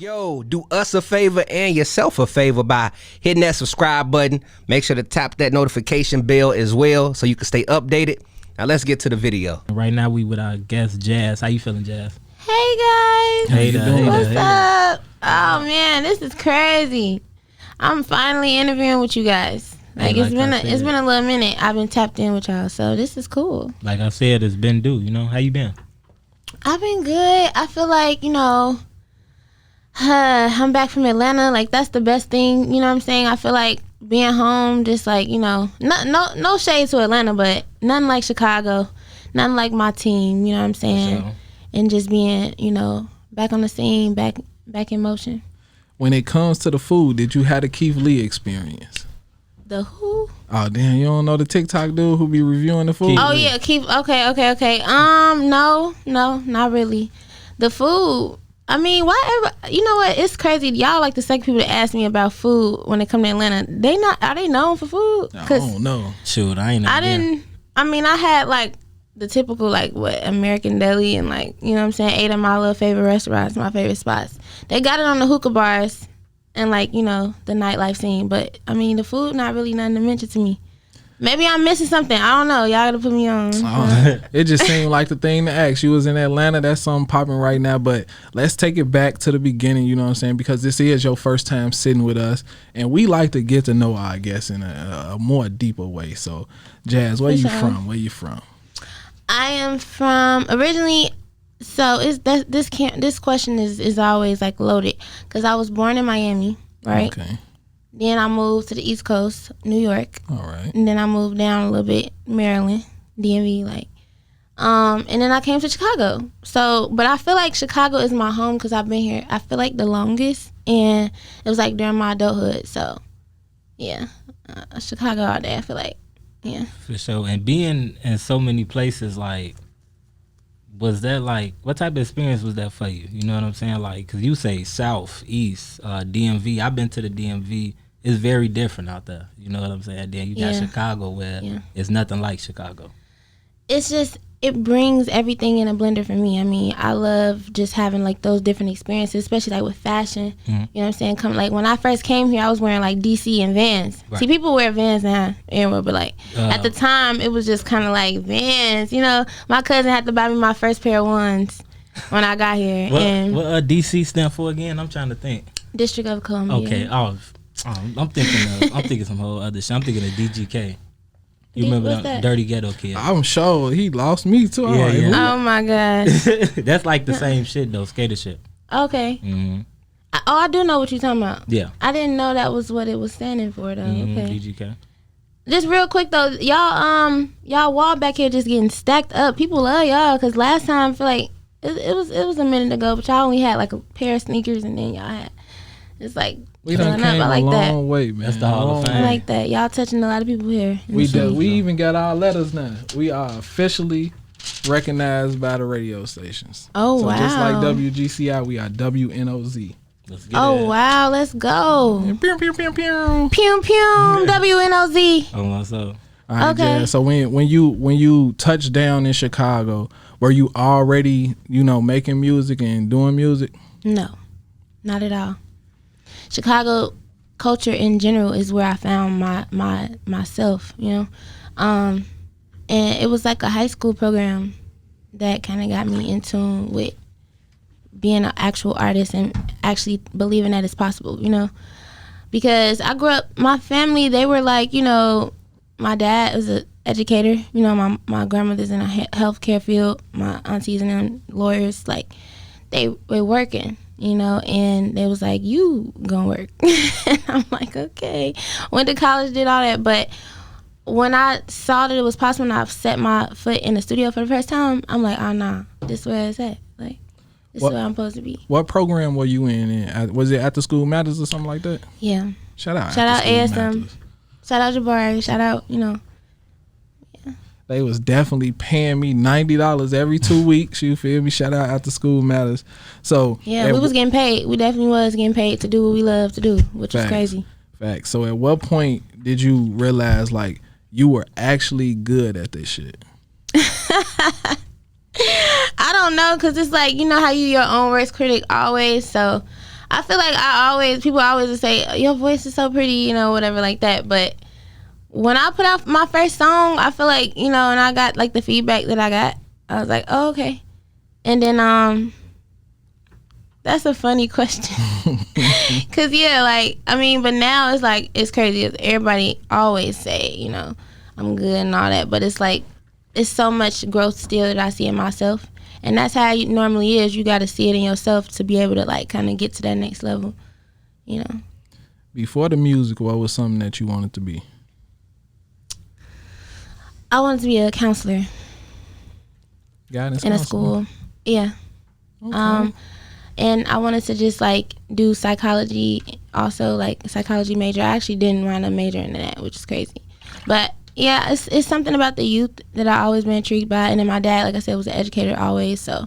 Yo, do us a favor and yourself a favor by hitting that subscribe button. Make sure to tap that notification bell as well so you can stay updated. Now let's get to the video. Right now we with our guest Jaas. How you feeling, Jaas? Hey guys. Hey there. What's up? Oh man, this is crazy. I'm finally interviewing with you guys. Like it's been a little minute. I've been tapped in with y'all, so this is cool. Like I said, it's been due. You know, how you been? I've been good. I feel like, I'm back from Atlanta. Like that's the best thing. You know what I'm saying? I feel like being home, just like, no shade to Atlanta, but nothing like Chicago, nothing like my team. You know what I'm saying? Sure. And just being, back on the scene, back in motion. When it comes to the food, did you have the Keith Lee experience? The who? Oh damn, you don't know the TikTok dude who be reviewing the food? Oh yeah, okay. No, not really. The food. I mean, why? You know what? It's crazy. Y'all like the second people to ask me about food when they come to Atlanta. Are they known for food? I don't know. Shoot, I didn't. I mean, I had like the typical American deli and ate at my little favorite restaurants, my favorite spots. They got it on the hookah bars and the nightlife scene. But I mean, the food not really nothing to mention to me. Maybe I'm missing something. I don't know. Y'all gotta put me on. It just seemed like the thing to ask. You was in Atlanta. That's something popping right now. But let's take it back to the beginning, you know what I'm saying? Because this is your first time sitting with us. And we like to get to know our guests in a more deeper way. So, Jaas, where you from? Where you from? I am from originally. So this question is always like loaded because I was born in Miami, right? Okay. Then I moved to the East Coast, New York. All right. And then I moved down a little bit, Maryland, DMV, and then I came to Chicago. So, but I feel like Chicago is my home because I've been here, I feel like the longest, and it was like during my adulthood. So, yeah, Chicago all day, I feel like, yeah. For sure. And being in so many places, was that what type of experience was that for you? You know what I'm saying? Because you say South, East, DMV. I've been to the DMV. It's very different out there. You know what I'm saying? Then you got Chicago where it's nothing like Chicago. It's just, it brings everything in a blender for me. I mean, I love just having those different experiences, especially with fashion. Mm-hmm. You know what I'm saying? When I first came here, I was wearing DC and Vans. Right. See, people wear Vans now everywhere, but at the time, it was just kind of Vans. My cousin had to buy me my first pair of ones when I got here. What DC stand for again? I'm trying to think. District of Columbia. Okay. I'm thinking some whole other shit. I'm thinking of DGK. You remember that Dirty Ghetto Kid? I'm sure he lost me too. Yeah. Oh my god. That's the same shit though, skater shit. Okay. Mm-hmm. I do know what you're talking about. Yeah. I didn't know that was what it was standing for though. Mm-hmm. Okay. DGK. Just real quick though, y'all wall back here just getting stacked up. People love y'all because last time I feel like it was a minute ago, but y'all only had a pair of sneakers and then y'all had we done came a long way, man. That's the Hall of Fame. I like that. Y'all touching a lot of people here. We even got our letters now. We are officially recognized by the radio stations. Oh, wow. So just like WGCI, we are WNOZ. Let's get it. Wow, let's go. Pew, pew, pew, pew. Pew, pew, WNOZ. Oh, what's up? All right, okay. Jazz, so when you touched down in Chicago, were you already, making music and doing music? No, not at all. Chicago culture in general is where I found myself, and it was like a high school program that kind of got me in tune with being an actual artist and actually believing that it's possible, because I grew up, my family, they were my dad was an educator, my grandmother's in a healthcare field, my aunties and them lawyers, they were working. And they was like, you gonna work. And I'm like, okay. Went to college, did all that. But when I saw that it was possible and I set my foot in the studio for the first time, I'm like, oh, nah, this is where it's at. This is where I'm supposed to be. What program were you in? Was it After School Matters or something like that? Yeah. Shout out ASM. Matters. Shout out Jabari. Shout out, They was definitely paying me $90 every 2 weeks. You feel me? Shout out After School Matters. So yeah, we was getting paid. We definitely was getting paid to do what we love to do, which is crazy. Facts. So at what point did you realize you were actually good at this shit? I don't know, cause it's how you your own worst critic always. So I feel like people always say your voice is so pretty, you know, whatever like that. But when I put out my first song, I feel like, you know, and I got like the feedback that I got, I was like, oh, okay. And then that's a funny question. Cause yeah, like, I mean, but now it's like, it's crazy. Everybody always say, you know, I'm good and all that, but it's like, it's so much growth still that I see in myself. And that's how it normally is. You got to see it in yourself to be able to like kind of get to that next level, you know. Before the music, what was something that you wanted to be? I wanted to be a counselor Guidance in a counselor? school. Yeah. Okay. And I wanted to just like do psychology, also like a psychology major. I actually didn't wind up majoring in that, which is crazy. But yeah, it's something about the youth that I always been intrigued by. And then my dad, like I said, was an educator always, so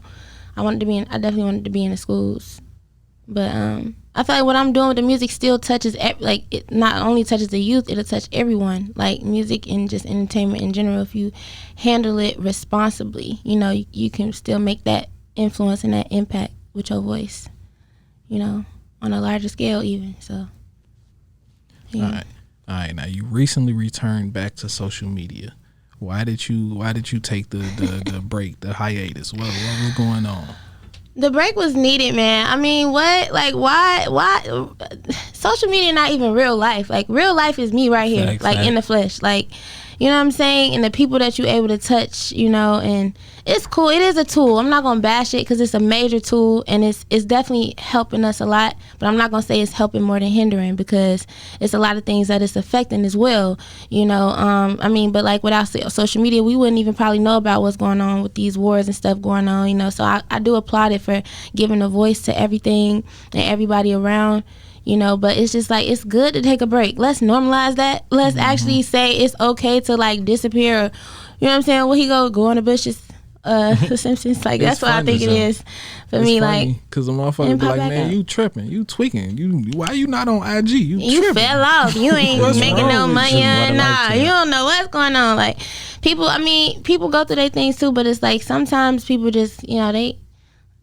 I definitely wanted to be in the schools. But I feel like what I'm doing with the music still touches, like it not only touches the youth, it'll touch everyone. Like music and just entertainment in general. If you handle it responsibly, you know, you can still make that influence and that impact with your voice, you know, on a larger scale even. So yeah. All right. Now you recently returned back to social media. Why did you take the break, the hiatus? What was going on? The break was needed, man. I mean, what? Like, why? Social media not even real life. Like, real life is me right here, like in the flesh. Like, you know what I'm saying? And the people that you're able to touch, you know, and it's cool. It is a tool. I'm not gonna bash it because it's a major tool and it's definitely helping us a lot. But I'm not gonna say it's helping more than hindering because it's a lot of things that it's affecting as well. You know, I mean, but like without social media, we wouldn't even probably know about what's going on with these wars and stuff going on. You know, so I do applaud it for giving a voice to everything and everybody around. You know, but it's just like, it's good to take a break. Let's normalize that. Let's actually say it's okay to like disappear. Or, you know what I'm saying? Where he go in the bushes, The Simpsons. Like, that's what I think it is for me. Like, because the motherfucker be like, man, you tripping, you tweaking, why you not on IG? You fell off. You ain't making no money. Nah, you don't know what's going on. Like, people go through their things too, but it's like sometimes people just, you know,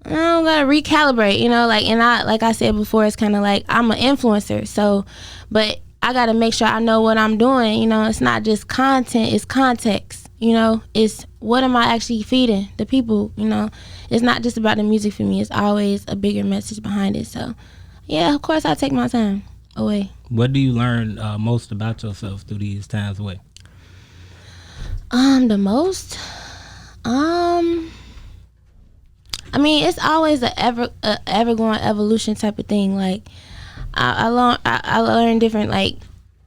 I don't gotta recalibrate, you know, like, and like I said before, it's kind of like I'm an influencer, so, but I gotta make sure I know what I'm doing, you know. It's not just content, it's context, you know. It's what am I actually feeding the people, you know. It's not just about the music for me, it's always a bigger message behind it. So yeah, of course I take my time away. What do you learn most about yourself through these times away? The most, I mean, it's always a ever growing evolution type of thing. Like, I learn different, like,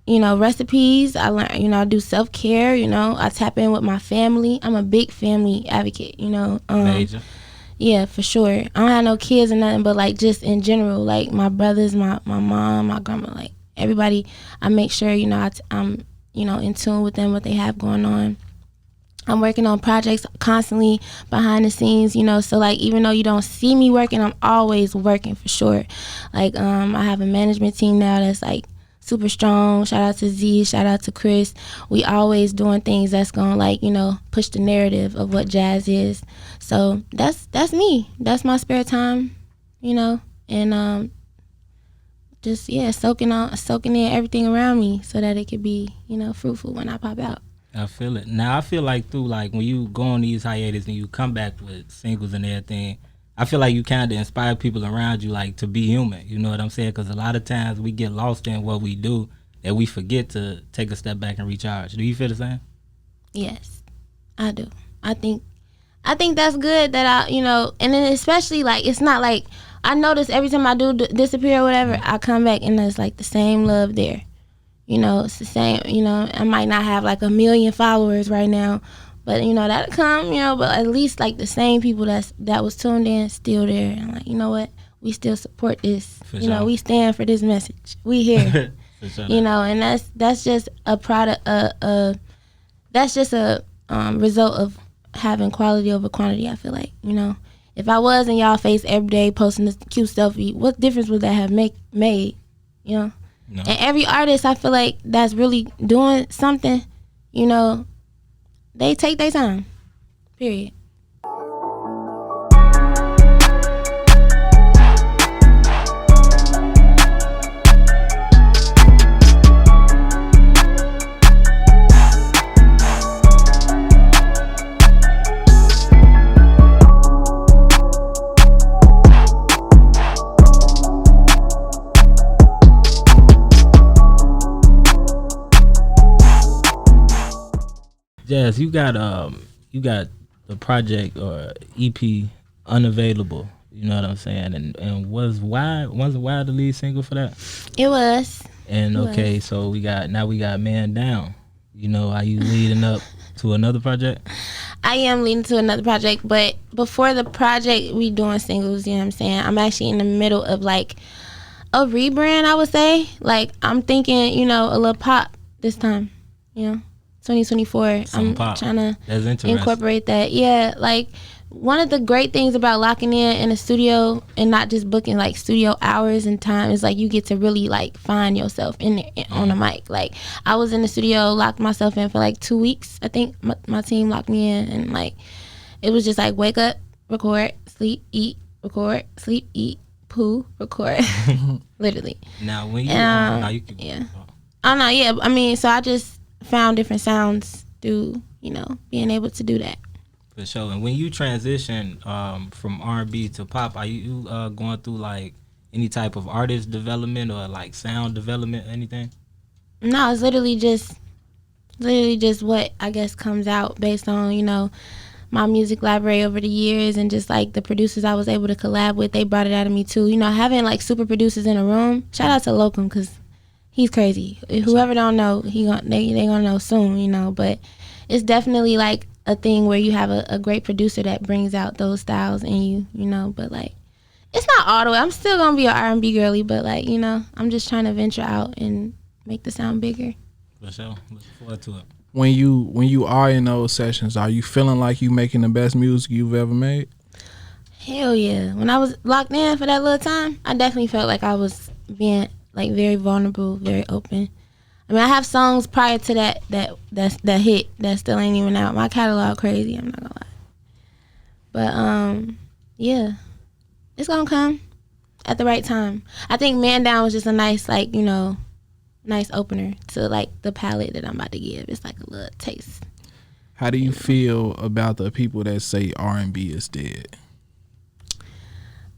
you know, recipes. I learn, you know, I do self-care, you know. I tap in with my family. I'm a big family advocate, you know. Major. Yeah, for sure. I don't have no kids or nothing, but like just in general, like my brothers, my mom, my grandma, like everybody, I make sure, you know, I'm, you know, in tune with them, what they have going on. I'm working on projects constantly behind the scenes, you know, so like even though you don't see me working, I'm always working for sure. Like, I have a management team now that's like super strong. Shout out to Z, shout out to Chris. We always doing things that's gonna, like, you know, push the narrative of what jazz is. So that's me. That's my spare time, you know, and just, yeah, soaking in everything around me so that it could be, you know, fruitful when I pop out. I feel it. Now, I feel like through, like, when you go on these hiatus and you come back with singles and everything, I feel like you kind of inspire people around you, like, to be human. You know what I'm saying? Because a lot of times we get lost in what we do that we forget to take a step back and recharge. Do you feel the same? Yes, I do. I think that's good that I, you know, and then especially, like, it's not like, I notice every time I do disappear or whatever, I come back and there's, like, the same love there. You know, it's the same, you know, I might not have like 1 million followers right now, but, you know, that'll come, you know, but at least like the same people that was tuned in still there. And like, you know what, we still support this. You know, we stand for this message. We here. You know, and that's just a product, that's just a result of having quality over quantity, I feel like, you know. If I was in y'all face every day posting this cute selfie, what difference would that have made, you know? No. And every artist, I feel like, that's really doing something, you know, they take their time, period. Jazz, you got the project or EP Unavailable. You know what I'm saying? And was Why the lead single for that? It was. And okay, so we got Man Down. You know, are you leading up to another project? I am leading to another project, but before the project, we doing singles. You know what I'm saying? I'm actually in the middle of like a rebrand, I would say. Like, I'm thinking, you know, a little pop this time. You know, 2024. I'm trying to incorporate that. Yeah, like, one of the great things about locking in a studio and not just booking like studio hours and time is like you get to really like find yourself in there on the mic. Like, I was in the studio, locked myself in for like 2 weeks. I think my team locked me in, and like it was just like wake up, record, sleep, eat, record, sleep, eat, poo, record. Literally. Now when you now you can I mean, so I just found different sounds through, you know, being able to do that. For sure. And when you transition from R&B to pop, are you going through like any type of artist development or like sound development, anything? No, it's literally just what I guess comes out based on, you know, my music library over the years, and just like the producers I was able to collab with, they brought it out of me too. You know, having like super producers in a room. Shout out to Locum, because he's crazy. Whoever don't know, they gonna know soon, you know. But it's definitely like a thing where you have a great producer that brings out those styles in you, you know. But like, it's not all the way. I'm still gonna be an R&B girly, but like, you know, I'm just trying to venture out and make the sound bigger. For sure. Looking forward to it. When you are in those sessions, are you feeling like you making the best music you've ever made? Hell yeah. When I was locked in for that little time, I definitely felt like I was being like very vulnerable, very open. I mean, I have songs prior to that hit that still ain't even out. My catalog crazy, I'm not gonna lie. But yeah, it's gonna come at the right time. I think Man Down was just a nice, like, you know, nice opener to like the palette that I'm about to give. It's like a little taste. How do you feel about the people that say R&B is dead?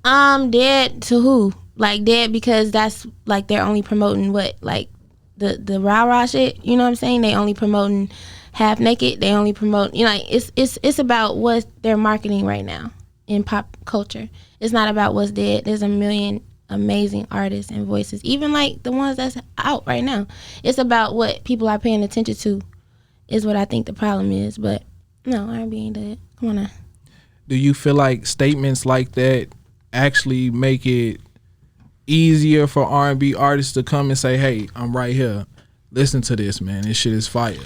Dead to who? Like, dead because that's like they're only promoting what, like the rah-rah shit, you know what I'm saying? They only promoting half naked. They only promote, you know, like it's about what they're marketing right now in pop culture. It's not about what's dead. There's a million amazing artists and voices, even like the ones that's out right now. It's about what people are paying attention to is what I think the problem is. But no, R&B ain't dead. Come on now. Do you feel like statements like that actually make it easier for R&B artists to come and say, hey, I'm right here, listen to this, man, this shit is fire?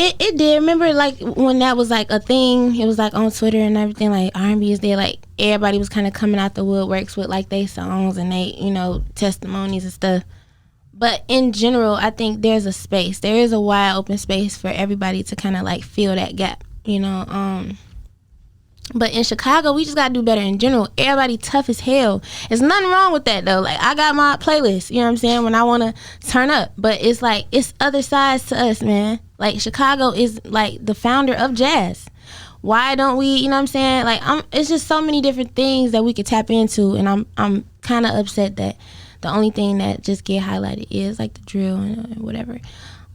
It did. Remember, like, when that was like a thing, it was like on Twitter and everything, like R&B is dead, like everybody was kind of coming out the woodworks with like they songs and they, you know, testimonies and stuff. But in general, I think there is a wide open space for everybody to kind of like fill that gap, you know. But in Chicago, we just gotta do better in general. Everybody tough as hell. There's nothing wrong with that though. Like, I got my playlist, you know what I'm saying, when I wanna turn up. But it's like, it's other sides to us, man. Like, Chicago is like the founder of jazz. Why don't we, you know what I'm saying? Like, it's just so many different things that we could tap into, and I'm kind of upset that the only thing that just get highlighted is like the drill and whatever.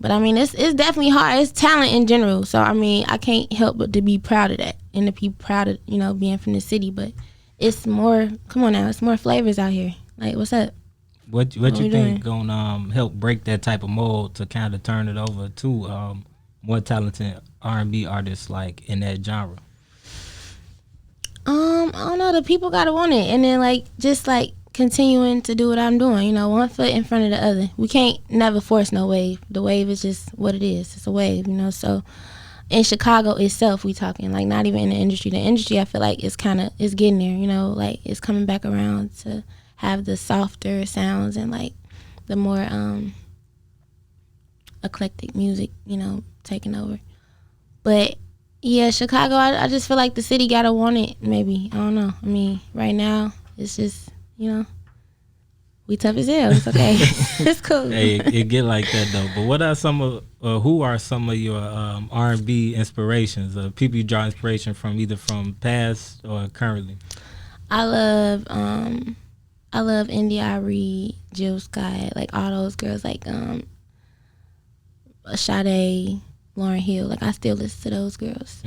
But I mean, it's definitely hard. It's talent in general. So I mean, I can't help but to be proud of that and to be proud of, you know, being from the city. But it's more. Come on now, it's more flavors out here. Like, what's up? What you think gonna help break that type of mold to kind of turn it over to more talented R&B artists like in that genre? I don't know. The people gotta want it, and then like just like continuing to do what I'm doing, you know, one foot in front of the other. We can't never force no wave. The wave is just what it is. It's a wave, you know. So in Chicago itself, we talking, like, not even in the industry. The industry, I feel like it's getting there, you know, like it's coming back around to have the softer sounds and like the more eclectic music, you know, taking over. But yeah, Chicago, I just feel like the city gotta want it. Maybe, I don't know. I mean, right now it's just, you know, we tough as hell. It's okay. It's cool. Hey, it get like that though. But what are who are some of your R&B inspirations? People you draw inspiration from, either from past or currently? I love India Arie, Jill Scott, like all those girls, like Sade, Lauryn Hill. Like I still listen to those girls.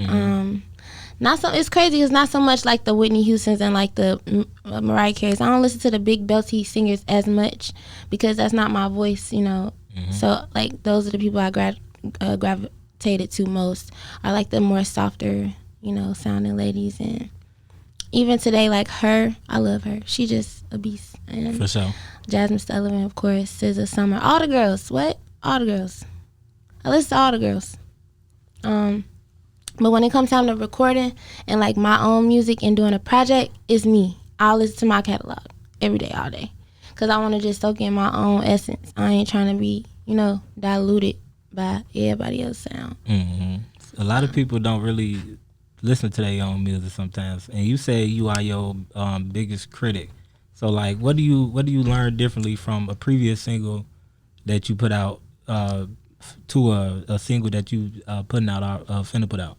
Not so. It's crazy. It's not so much like the Whitney Houstons and like the Mariah Careys. I don't listen to the big belty singers as much because that's not my voice, you know. So like those are the people I gravitated to most. Are like the more softer, you know, sounding ladies. And even today, like her, I love her. She just a beast. And For sure. Jasmine Sullivan, of course. SZA, Summer, all the girls. What? All the girls. I listen to all the girls. But when it comes time to recording and like my own music and doing a project, it's me. I'll listen to my catalog every day, all day. Because I want to just soak in my own essence. I ain't trying to be, you know, diluted by everybody else's sound. A lot of people don't really listen to their own music sometimes. And you say you are your biggest critic. So like, what do you learn differently from a previous single that you put out to a single that you putting out finna put out?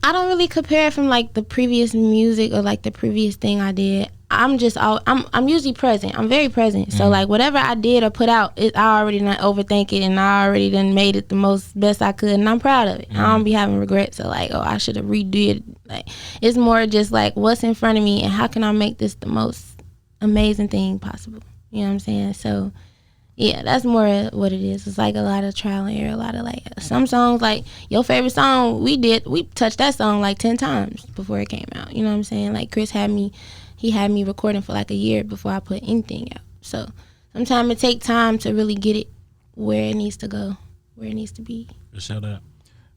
I don't really compare it from like the previous music or like the previous thing I did. I'm usually present. I'm very present. So like whatever I did or put out, I already done overthink it and I already done made it the most best I could and I'm proud of it. I don't be having regrets of like, oh, I should have redid it. Like it's more just like what's in front of me and how can I make this the most amazing thing possible. You know what I'm saying? So yeah, that's more what it is. It's like a lot of trial and error, a lot of like some songs, like your favorite song, we touched that song like 10 times before it came out. You know what I'm saying? Like Chris had me recording for like a year before I put anything out. So sometimes it takes time to really get it where it needs to go, where it needs to be. Shout out.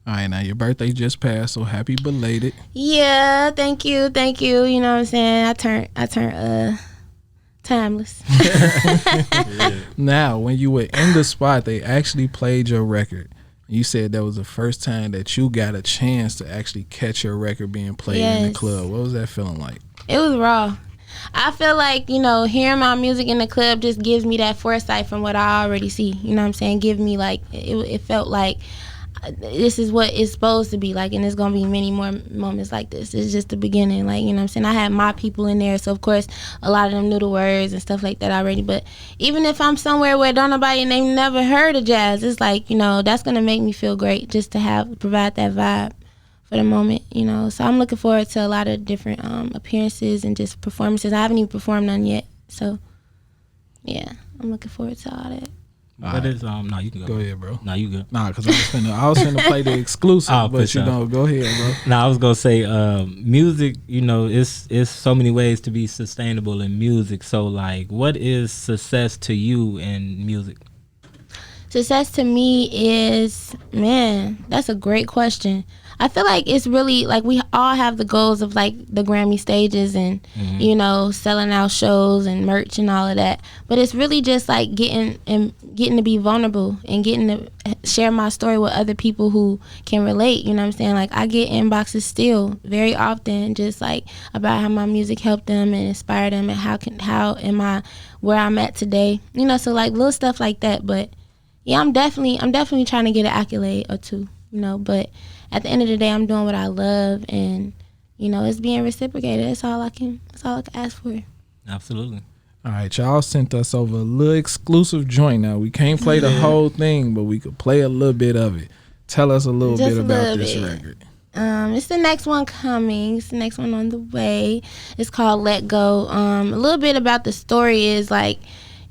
All right, now your birthday just passed, so happy belated. Yeah, thank you. You know what I'm saying? I turned timeless. Now, when you were in the spot, they actually played your record. You said that was the first time that you got a chance to actually catch your record being played in the club. What was that feeling like? It was raw. I feel like, you know, hearing my music in the club just gives me that foresight from what I already see. You know what I'm saying? Give me like, it felt like this is what it's supposed to be like, and there's gonna be many more moments like this. It's just the beginning, like, you know what I'm saying? I had my people in there, so of course a lot of them knew the words and stuff like that already. But even if I'm somewhere where don't nobody and they never heard of Jaas, it's like, you know, that's gonna make me feel great just to provide that vibe for the moment, you know. So I'm looking forward to a lot of different appearances and just performances. I haven't even performed none yet, so yeah, I'm looking forward to all that. What is no, you can go. Go ahead, bro. No, you good. Nah, because I was finna play the exclusive, but you know, go ahead, bro. No, I was gonna say music, you know, it's so many ways to be sustainable in music. So like, what is success to you in music? Success to me is, man, that's a great question. I feel like it's really like we all have the goals of like the Grammy stages and you know, selling out shows and merch and all of that. But it's really just like getting to be vulnerable and getting to share my story with other people who can relate. You know what I'm saying? Like I get inboxes still very often, just like about how my music helped them and inspired them, and how am I where I'm at today? You know, so like little stuff like that. But yeah, I'm definitely trying to get an accolade or two. You know, but at the end of the day, I'm doing what I love, and you know, it's being reciprocated. That's all I can ask for. Absolutely. All right, y'all sent us over a little exclusive joint. Now we can't play the whole thing, but we could play a little bit of it. Tell us a little bit about this record. It's the next one coming. It's the next one on the way. It's called Let Go. A little bit about the story is like,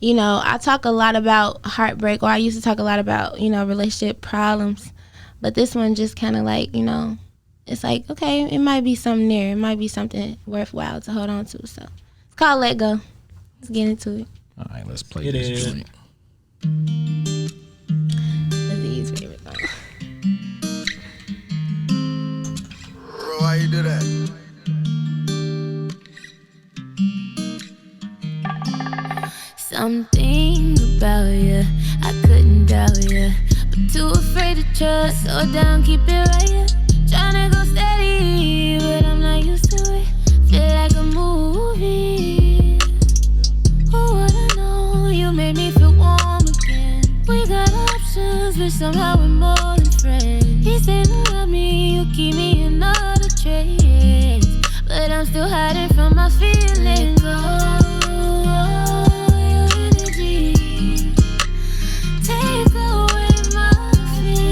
you know, I talk a lot about heartbreak, or I used to talk a lot about, you know, relationship problems. But this one just kind of like, you know, it's like, okay, it might be something there. It might be something worthwhile to hold on to. So it's called Let Go. Let's get into it. All right, let's play this joint. That's E's favorite song. Bro, how you do that? Something about you, I couldn't doubt you, but too afraid to trust. Slow down, keep it right here. Tryna go steady, but I'm not used to it. Feel like a movie. Oh, what I know, you made me feel warm again. We got options, but somehow we're more than friends. He said love me, you keep me in another trace, but I'm still hiding from my feelings. Oh, your energy takes away my feelings.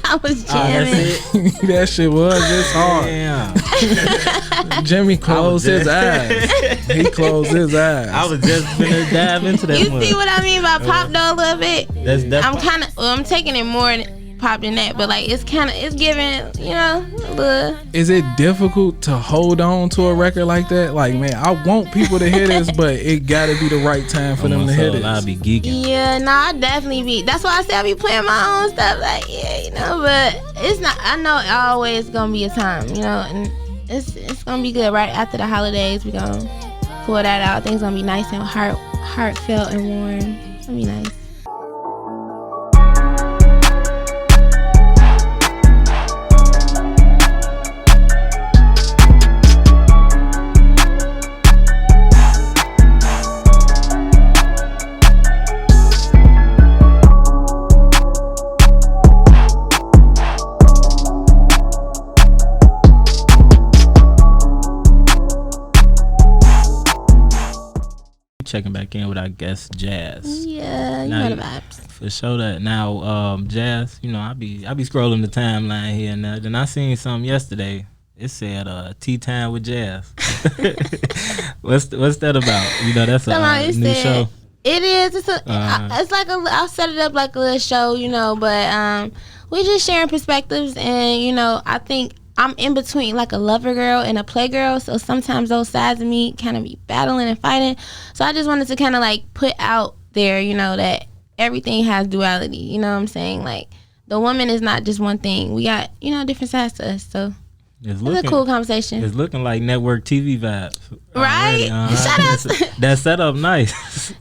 I was Oh, that's jamming. it. That shit was just hard. Damn. Jimmy closed his eyes. He closed his eyes. I was just gonna dive into that You one. see what I mean by pop though a little bit? That's I'm kind of, I'm taking it more pop than that, but like it's giving, you know, a little. Is it difficult to hold on to a record like that? Like, man, I want people to hear this, but it gotta be the right time for them to hear this. I'll be geeking. Yeah, I definitely be. That's why I say I be playing my own stuff. Like, yeah, you know, but it's not. I know it always gonna be a time, you know, and it's gonna be good right after the holidays. We gonna pull that out. Things gonna be nice and heartfelt and warm. It's gonna be nice. Checking back in with our guest Jaas. Yeah, you Now know the you- vibes. For sure that. Now, Jaas, you know, I be scrolling the timeline here and there. Then I seen something yesterday. It said Tea Time with Jaas. what's that about? You know, that's Somebody a new said- show. It is. It's like I'll set it up like a little show, you know. But we just sharing perspectives, and you know, I think I'm in between like a lover girl and a playgirl. So sometimes those sides of me kind of be battling and fighting. So I just wanted to kind of like put out there, you know, that everything has duality. You know what I'm saying? Like the woman is not just one thing. We got, you know, different sides to us. So It's it's a cool conversation. It's looking like network TV vibes. Right? Already, Shout out. That setup nice.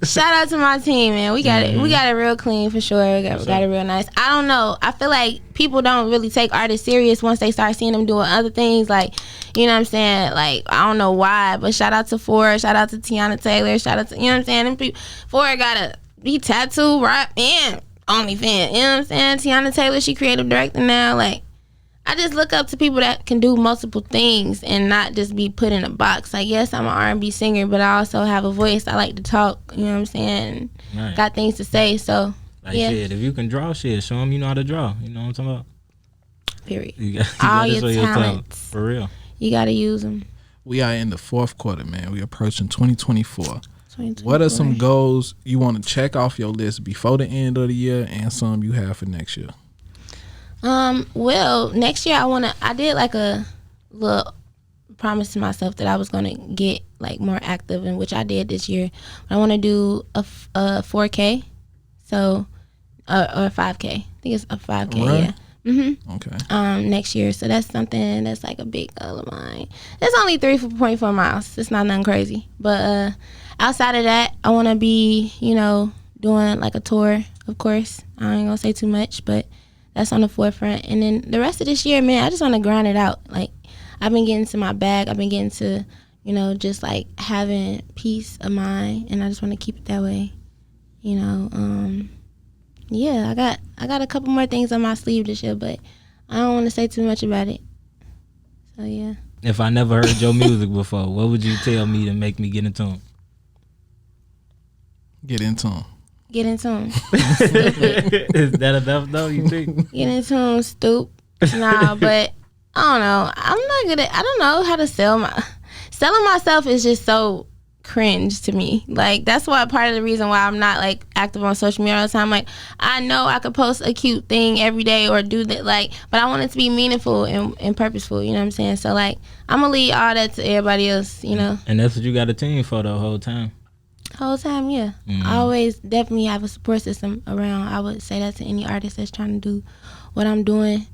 Shout out to my team, man. We got it. We got it real clean for sure. We got it real nice. I don't know. I feel like people don't really take artists serious once they start seeing them doing other things. Like, you know what I'm saying? Like, I don't know why, but shout out to Ford. Shout out to Tiana Taylor. Shout out to, you know what I'm saying? Them people, Ford he tattooed, rap, and OnlyFans. You know what I'm saying? Tiana Taylor, she creative director now. Like, I just look up to people that can do multiple things and not just be put in a box. Like, yes, I'm an R&B singer, but I also have a voice. I like to talk, you know what I'm saying? Right. Got things to say, so, Like yeah, shit, if you can draw shit, show them you know how to draw. You know what I'm talking about? period. You All gotta your show talent, talents. for real. You got to use them. We are in the fourth quarter, man. We approaching 2024. What are some goals you want to check off your list before the end of the year, and some you have for next year? Well, next year I did like a little promise to myself that I was gonna get like more active, in which I did this year. But I want to do a 4K, so or 5K. I think it's a 5K. Right. Yeah. Okay. Next year, so that's something that's like a big goal of mine. It's only 3.4 miles. It's not nothing crazy, but outside of that, I want to be, you know, doing like a tour. Of course, I ain't gonna say too much, but that's on the forefront. And then the rest of this year, man, I just want to grind it out. Like, I've been getting to my bag. I've been getting to, you know, just like having peace of mind, and I just want to keep it that way. You know, yeah, I got a couple more things on my sleeve this year, but I don't want to say too much about it. So yeah. If I never heard your music before, what would you tell me to make me get into them? Get into them. Get into them. Is that enough though, you think? Get into them, stoop. Nah, but I don't know. I'm not good at, I don't know how to selling myself is just so cringe to me. Like, that's why part of the reason why I'm not like active on social media all the time. Like, I know I could post a cute thing every day or do that, like, but I want it to be meaningful and purposeful, you know what I'm saying? So like, I'm gonna leave all that to everybody else, you know. And that's what you got a team for the whole time. Whole time, yeah. I always definitely have a support system around. I would say that to any artist that's trying to do what I'm doing.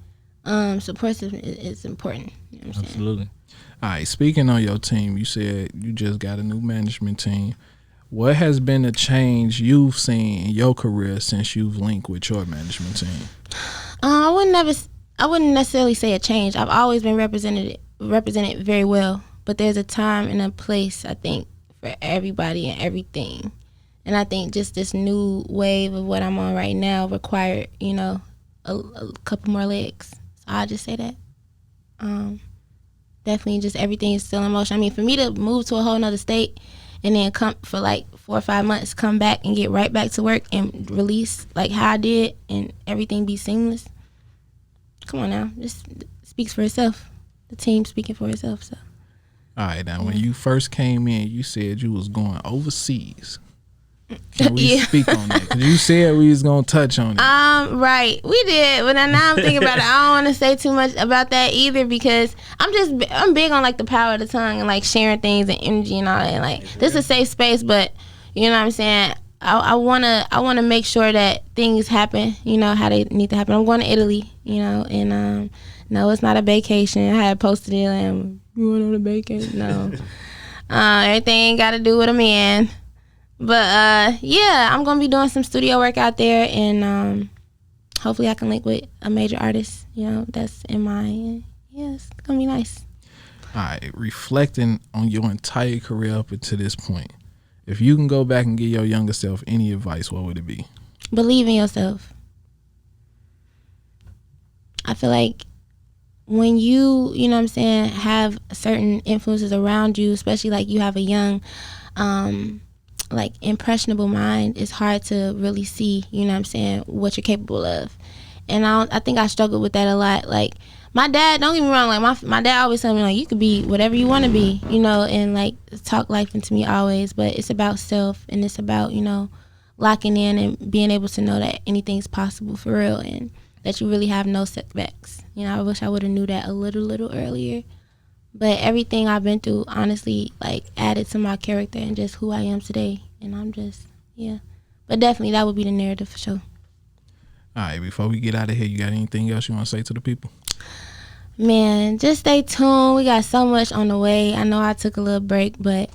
Support system is important. You know what I'm saying? Absolutely. All right, speaking on your team, you said you just got a new management team. What has been a change you've seen in your career since you've linked with your management team? I wouldn't necessarily say a change. I've always been represented very well, but there's a time and a place, I think, for everybody and everything. And I think just this new wave of what I'm on right now required, you know, a couple more legs. So I'll just say that. Definitely just everything is still in motion. I mean, for me to move to a whole nother state and then come for like 4 or 5 months, come back and get right back to work and release like how I did and everything be seamless, Come on now, just speaks for itself. The team speaking for itself. So. All right, now when you first came in, you said you was going overseas. Can we speak on that? Because you said we was gonna touch on it. Right, we did, but now I'm thinking about it. I don't want to say too much about that either because I'm big on like the power of the tongue and like sharing things and energy and all that. And, like this is a safe space, but you know what I'm saying. I wanna make sure that things happen, you know, how they need to happen. I'm going to Italy, you know, and no, it's not a vacation. I had posted it and you going on a vacation? No, everything ain't got to do with a man. But yeah, I'm gonna be doing some studio work out there, and hopefully I can link with a major artist. You know, that's in my it's gonna be nice. All right, reflecting on your entire career up until this point, if you can go back and give your younger self any advice, what would it be? Believe in yourself. I feel like when you know what I'm saying, have certain influences around you, especially like you have a young like impressionable mind, it's hard to really see, you know what I'm saying, what you're capable of. And I think I struggled with that a lot. Like my dad, don't get me wrong, like my dad always told me like you could be whatever you want to be, you know, and like talk life into me always. But it's about self, and it's about, you know, locking in and being able to know that anything's possible for real, and that you really have no setbacks. You know, I wish I would have knew that a little earlier. But everything I've been through, honestly, like added to my character and just who I am today. And I'm just, yeah. But definitely that would be the narrative for sure. All right, before we get out of here, you got anything else you want to say to the people? Man, just stay tuned. We got so much on the way. I know I took a little break, but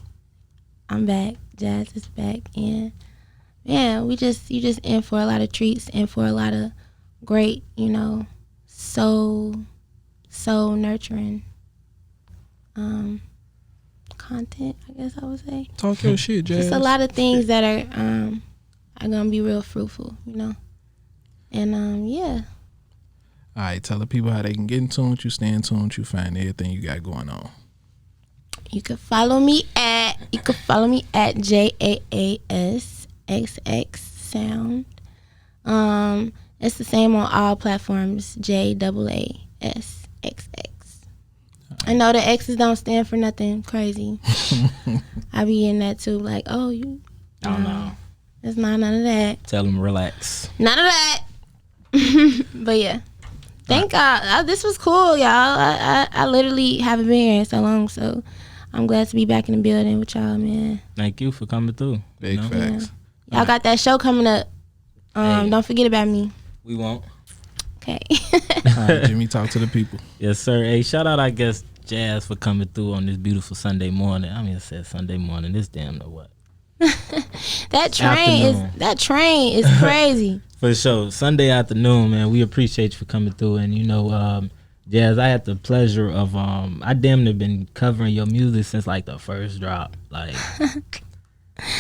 I'm back. Jaas is back. And yeah, you just in for a lot of treats, and for a lot of great, you know, so nurturing content, I guess I would say. Talk your shit, Jaas. Just a lot of things that are gonna be real fruitful, you know. And yeah. All right, tell the people how they can get in tune with you, stay in tune with you, find everything you got going on. You can follow me at JAASXX Sound. It's the same on all platforms, JAASXX. I know the X's don't stand for nothing crazy. I be in that too, like, oh, you. I don't know. It's not none of that. Tell them relax. None of that. But yeah, thank God. This was cool, y'all. I literally haven't been here in so long, so I'm glad to be back in the building with y'all, man. Thank you for coming through. Big facts. Yeah. Y'all got that show coming up. Hey. Don't forget about me. We won't. Okay. All right, Jimmy, talk to the people. Yes, sir. Hey, shout out, I guess, Jaas for coming through on this beautiful Sunday morning. I mean, I said Sunday morning. This damn know what. That train is crazy. For sure. Sunday afternoon, man. We appreciate you for coming through. And, you know, Jaas, I had the pleasure of, I damn near been covering your music since, like, the first drop. Like,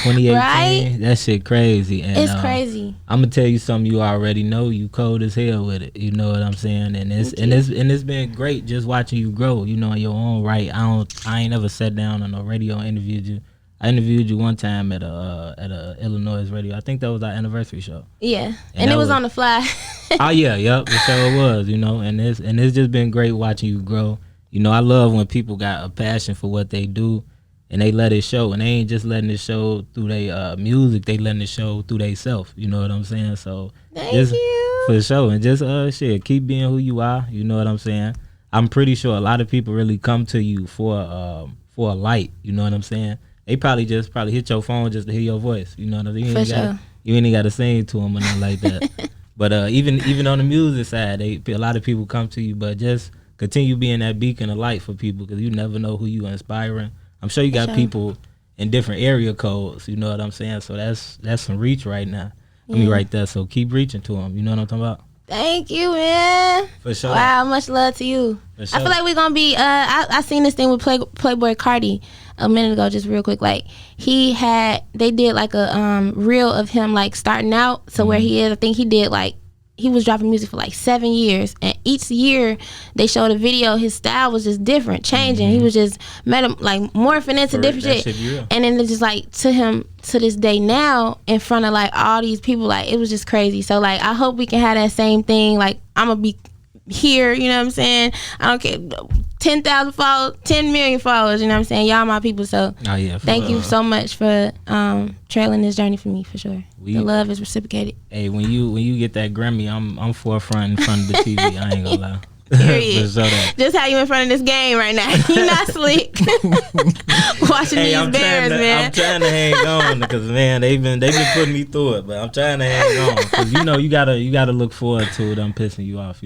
2018. Right? That shit crazy. And, It's crazy. I'm gonna tell you something you already know. You cold as hell with it. You know what I'm saying? And it's been great just watching you grow. You know, in your own right. I ain't ever sat down on a radio and interviewed you. I interviewed you one time at a iLLANOiZE radio. I think that was our anniversary show. Yeah, and it was on the fly. Oh yeah, yep. For sure it was. You know, and it's just been great watching you grow. You know, I love when people got a passion for what they do, and they let it show. And they ain't just letting it show through their music. They letting it show through they self. You know what I'm saying? So Thank you. For sure. And just shit, keep being who you are. You know what I'm saying? I'm pretty sure a lot of people really come to you for a light. You know what I'm saying? They probably hit your phone just to hear your voice. You know what I mean? For sure. You ain't got to sing to them or nothing like that. But even on the music side, a lot of people come to you. But just continue being that beacon of light for people, because you never know who you inspiring. I'm sure you got people in different area codes. You know what I'm saying? So that's some reach right now. Let me right there. So keep reaching to them. You know what I'm talking about? Thank you, man. For sure. Wow, much love to you. For sure. I feel like we're gonna be. I seen this thing with Playboy Cardi a minute ago, just real quick. Like they did like a reel of him like starting out to where he is. I think he did like he was dropping music for like 7 years, and each year they showed a video. His style was just different, changing. He was just like morphing into different shit. And then it's just like to him to this day now in front of like all these people, like it was just crazy. So like I hope we can have that same thing. Like I'm gonna be here, you know what I'm saying? I don't care. 10,000 followers, 10 million followers, you know what I'm saying? Y'all my people, so Oh yeah. thank you so much for trailing this journey for me, for sure. The love is reciprocated. Hey, when you get that Grammy, I'm forefront in front of the TV. I ain't gonna lie. Period. So that. Just how you in front of this game right now. You not slick. Watching these Bears, man. I'm trying to hang on because man, they've been putting me through it, but I'm trying to hang on because you gotta look forward to it. I'm pissing you off,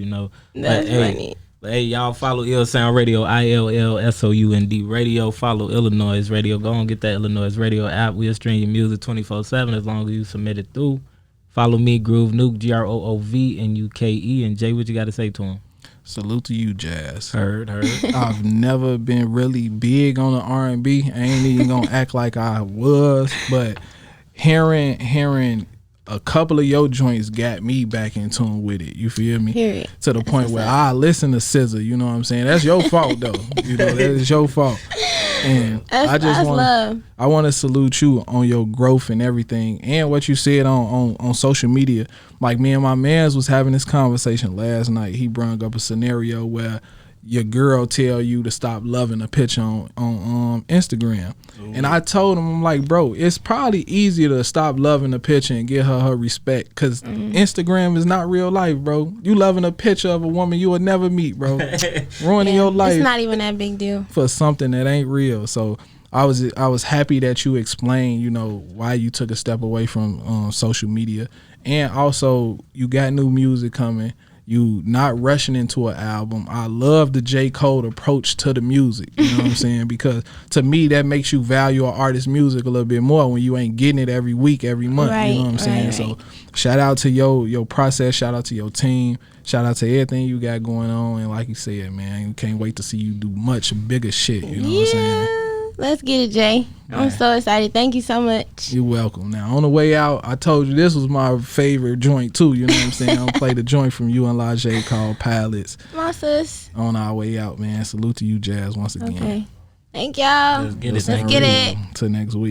That's funny. Hey, y'all follow Ill Sound Radio, iLLSOUND Radio. Follow iLLANOiZE Radio. Go and get that iLLANOiZE Radio app. We'll stream your music 24/7 as long as you submit it through. Follow me, Groove Nuke, GROOVNUKE. And Jay, what you got to say to him? Salute to you, Jaas. Heard. I've never been really big on the R&B. I ain't even gonna act like I was, but hearing a couple of your joints got me back in tune with it. You feel me? Period. To the point where I listen to SZA. You know what I'm saying? That's your fault, though. That is your fault. And I just want to salute you on your growth and everything, and what you said on social media. Like me and my mans was having this conversation last night. He brought up a scenario where your girl tell you to stop loving a picture on Instagram. Ooh. And I told him, I'm like, bro, it's probably easier to stop loving a picture and give her respect, because Instagram is not real life, bro. You loving a picture of a woman you will never meet, bro. Ruining your life. It's not even that big deal. For something that ain't real. So I was happy that you explained, why you took a step away from social media. And also, you got new music coming. You not rushing into an album. I love the J. Cole approach to the music. You know what I'm saying? Because to me, that makes you value an artist's music a little bit more when you ain't getting it every week, every month. Right, you know what I'm saying? Right. So shout out to your process. Shout out to your team. Shout out to everything you got going on. And like you said, man, you can't wait to see you do much bigger shit. You know what I'm saying? Let's get it, Jay. I'm so excited. Thank you so much. You're welcome. Now, on the way out, I told you this was my favorite joint, too. You know what I'm saying? I'm play the joint from you and iLLANOiZE called Pilots. My sis. On our way out, man. Salute to you, Jaas, once again. Okay. Thank y'all. Let's get it. Let's get it. Till next week.